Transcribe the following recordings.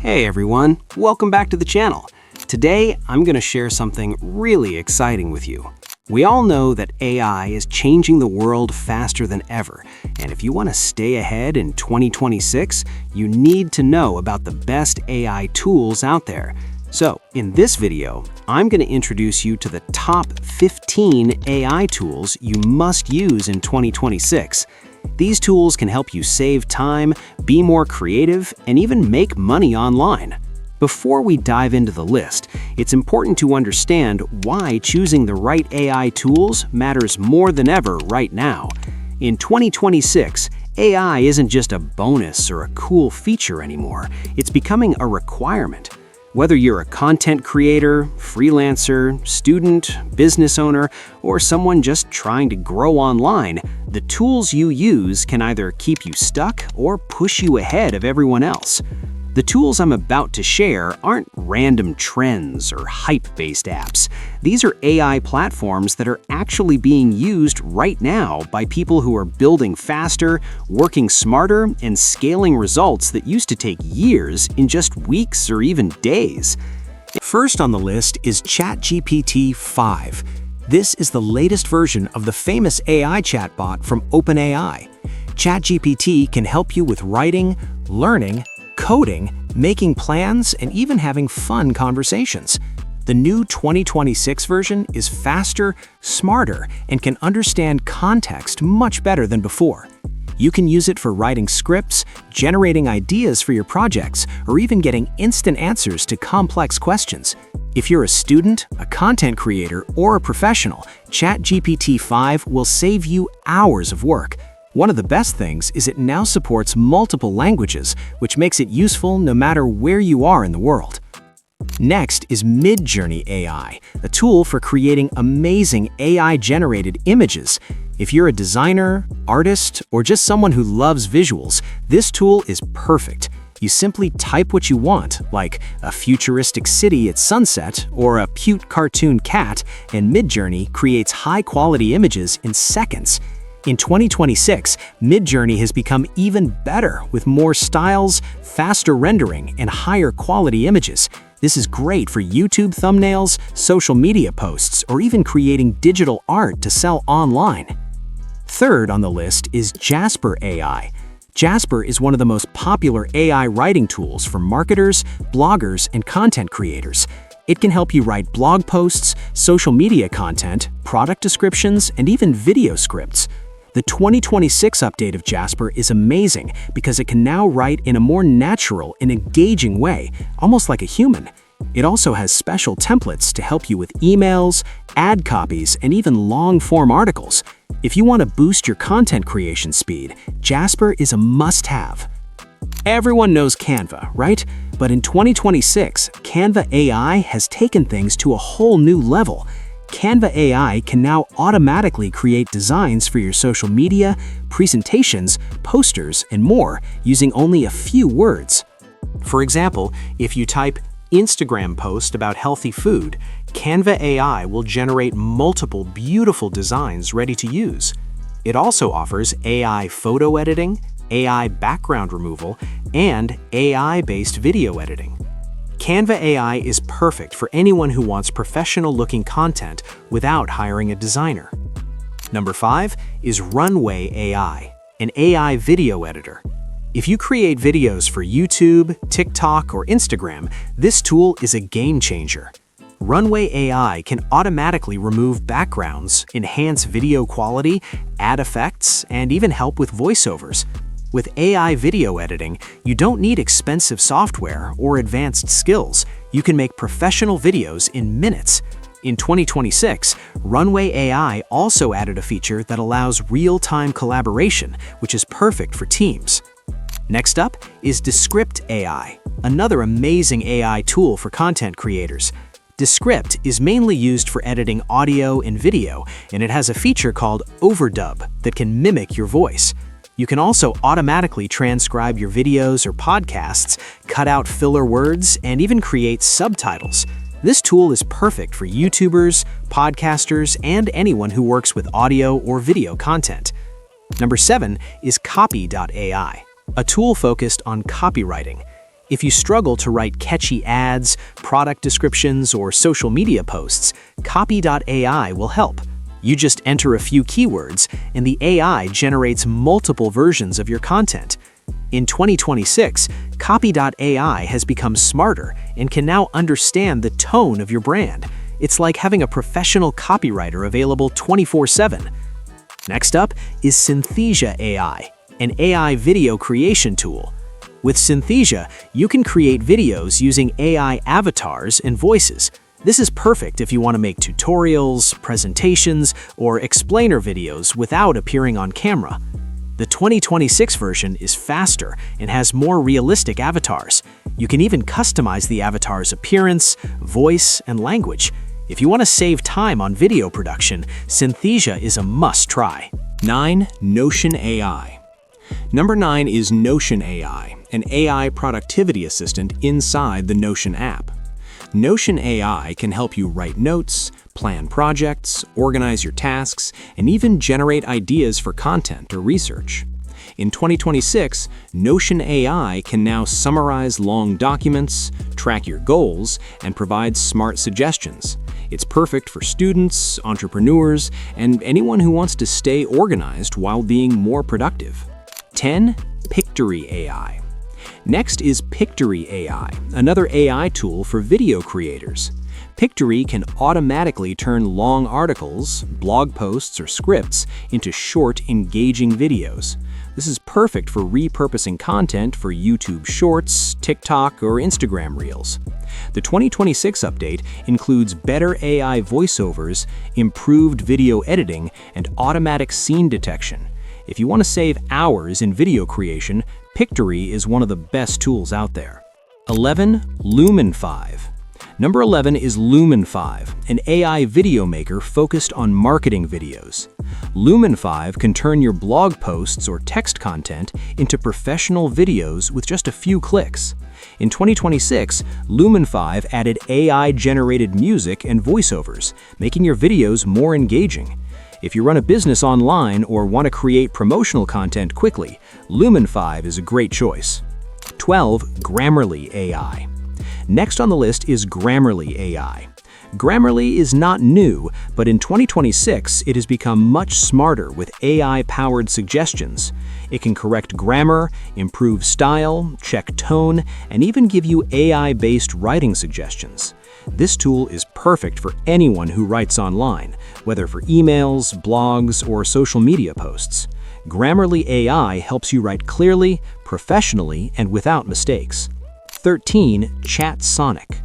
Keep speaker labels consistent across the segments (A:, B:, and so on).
A: Hey everyone, welcome back to the channel. Today, I'm going to share something really exciting with you. We all know that AI is changing the world faster than ever, and if you want to stay ahead in 2026, you need to know about the best AI tools out there. So, in this video, I'm going to introduce you to the top 15 AI tools you must use in 2026. These tools can help you save time, be more creative, and even make money online. Before we dive into the list, it's important to understand why choosing the right AI tools matters more than ever right now. In 2026, AI isn't just a bonus or a cool feature anymore. It's becoming a requirement. Whether you're a content creator, freelancer, student, business owner, or someone just trying to grow online, the tools you use can either keep you stuck or push you ahead of everyone else. The tools I'm about to share aren't random trends or hype-based apps. These are AI platforms that are actually being used right now by people who are building faster, working smarter, and scaling results that used to take years in just weeks or even days. First on the list is ChatGPT 5. This is the latest version of the famous AI chatbot from OpenAI. ChatGPT can help you with writing, learning, coding, making plans, and even having fun conversations. The new 2026 version is faster, smarter, and can understand context much better than before. You can use it for writing scripts, generating ideas for your projects, or even getting instant answers to complex questions. If you're a student, a content creator, or a professional, ChatGPT 5 will save you hours of work. One of the best things is it now supports multiple languages, which makes it useful no matter where you are in the world. Next is Midjourney AI, a tool for creating amazing AI-generated images. If you're a designer, artist, or just someone who loves visuals, this tool is perfect. You simply type what you want, like a futuristic city at sunset or a cute cartoon cat, and Midjourney creates high-quality images in seconds. In 2026, Midjourney has become even better with more styles, faster rendering, and higher quality images. This is great for YouTube thumbnails, social media posts, or even creating digital art to sell online. Third on the list is Jasper AI. Jasper is one of the most popular AI writing tools for marketers, bloggers, and content creators. It can help you write blog posts, social media content, product descriptions, and even video scripts. The 2026 update of Jasper is amazing because it can now write in a more natural and engaging way, almost like a human. It also has special templates to help you with emails, ad copies, and even long-form articles. If you want to boost your content creation speed, Jasper is a must-have. Everyone knows Canva, right? But in 2026, Canva AI has taken things to a whole new level. Canva AI can now automatically create designs for your social media, presentations, posters, and more using only a few words. For example, if you type Instagram post about healthy food, Canva AI will generate multiple beautiful designs ready to use. It also offers AI photo editing, AI background removal, and AI-based video editing. Canva AI is perfect for anyone who wants professional-looking content without hiring a designer. Number 5 is Runway AI, an AI video editor. If you create videos for YouTube, TikTok, or Instagram, this tool is a game changer. Runway AI can automatically remove backgrounds, enhance video quality, add effects, and even help with voiceovers. With AI video editing, you don't need expensive software or advanced skills. You can make professional videos in minutes. In 2026, Runway AI also added a feature that allows real-time collaboration, which is perfect for teams. Next up is Descript AI, another amazing AI tool for content creators. Descript is mainly used for editing audio and video, and it has a feature called Overdub that can mimic your voice. You can also automatically transcribe your videos or podcasts, cut out filler words, and even create subtitles. This tool is perfect for YouTubers, podcasters, and anyone who works with audio or video content. Number 7 is Copy.ai, a tool focused on copywriting. If you struggle to write catchy ads, product descriptions, or social media posts, Copy.ai will help. You just enter a few keywords, and the AI generates multiple versions of your content. In 2026, Copy.ai has become smarter and can now understand the tone of your brand. It's like having a professional copywriter available 24/7. Next up is Synthesia AI, an AI video creation tool. With Synthesia, you can create videos using AI avatars and voices. This is perfect if you want to make tutorials, presentations, or explainer videos without appearing on camera. The 2026 version is faster and has more realistic avatars. You can even customize the avatar's appearance, voice, and language. If you want to save time on video production, Synthesia is a must-try. 9. Notion AI. Number 9 is Notion AI, an AI productivity assistant inside the Notion app. Notion AI can help you write notes, plan projects, organize your tasks, and even generate ideas for content or research. In 2026, Notion AI can now summarize long documents, track your goals, and provide smart suggestions. It's perfect for students, entrepreneurs, and anyone who wants to stay organized while being more productive. 10. Pictory AI. Next is Pictory AI, another AI tool for video creators. Pictory can automatically turn long articles, blog posts, or scripts into short, engaging videos. This is perfect for repurposing content for YouTube Shorts, TikTok, or Instagram Reels. The 2026 update includes better AI voiceovers, improved video editing, and automatic scene detection. If you want to save hours in video creation, Pictory is one of the best tools out there. 11. Lumen 5. Number 11 is Lumen 5, an AI video maker focused on marketing videos. Lumen 5 can turn your blog posts or text content into professional videos with just a few clicks. In 2026, Lumen 5 added AI-generated music and voiceovers, making your videos more engaging. If you run a business online or want to create promotional content quickly, Lumen 5 is a great choice. 12. Grammarly AI. Next on the list is Grammarly AI. Grammarly is not new, but in 2026, it has become much smarter with AI-powered suggestions. It can correct grammar, improve style, check tone, and even give you AI-based writing suggestions. This tool is perfect for anyone who writes online, whether for emails, blogs, or social media posts. Grammarly AI helps you write clearly, professionally, and without mistakes. 13. ChatSonic.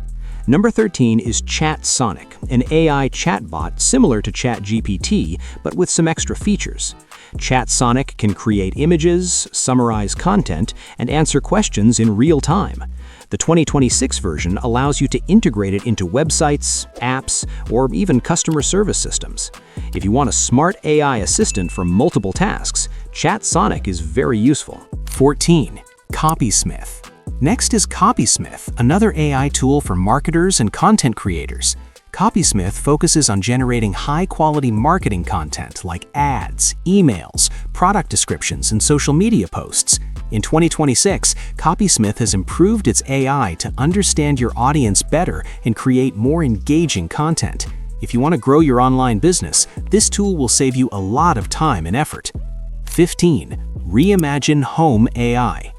A: Number 13 is ChatSonic, an AI chatbot similar to ChatGPT, but with some extra features. ChatSonic can create images, summarize content, and answer questions in real time. The 2026 version allows you to integrate it into websites, apps, or even customer service systems. If you want a smart AI assistant for multiple tasks, ChatSonic is very useful. 14. Copysmith. Next is Copysmith, another AI tool for marketers and content creators. Copysmith focuses on generating high-quality marketing content like ads, emails, product descriptions, and social media posts. In 2026, Copysmith has improved its AI to understand your audience better and create more engaging content. If you want to grow your online business, this tool will save you a lot of time and effort. 15. Reimagine Home AI.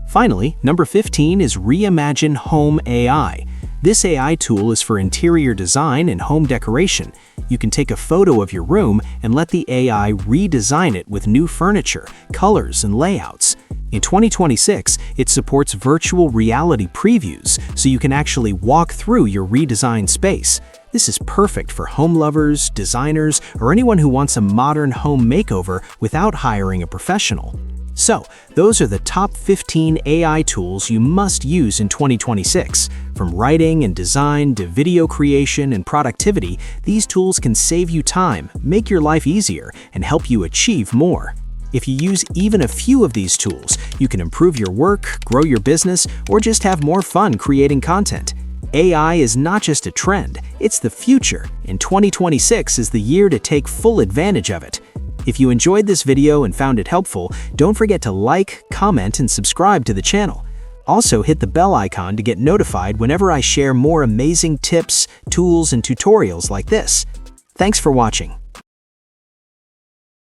A: Finally, number 15 is Reimagine Home AI. This AI tool is for interior design and home decoration. You can take a photo of your room and let the AI redesign it with new furniture, colors, and layouts. In 2026, it supports virtual reality previews, so you can actually walk through your redesigned space. This is perfect for home lovers, designers, or anyone who wants a modern home makeover without hiring a professional. So, those are the top 15 AI tools you must use in 2026. From writing and design to video creation and productivity, these tools can save you time, make your life easier, and help you achieve more. If you use even a few of these tools, you can improve your work, grow your business, or just have more fun creating content. AI is not just a trend, it's the future, and 2026 is the year to take full advantage of it. If you enjoyed this video and found it helpful, don't forget to like, comment, and subscribe to the channel.
B: Also, hit the bell icon to get notified whenever I share more amazing tips, tools, and tutorials like this. Thanks for watching.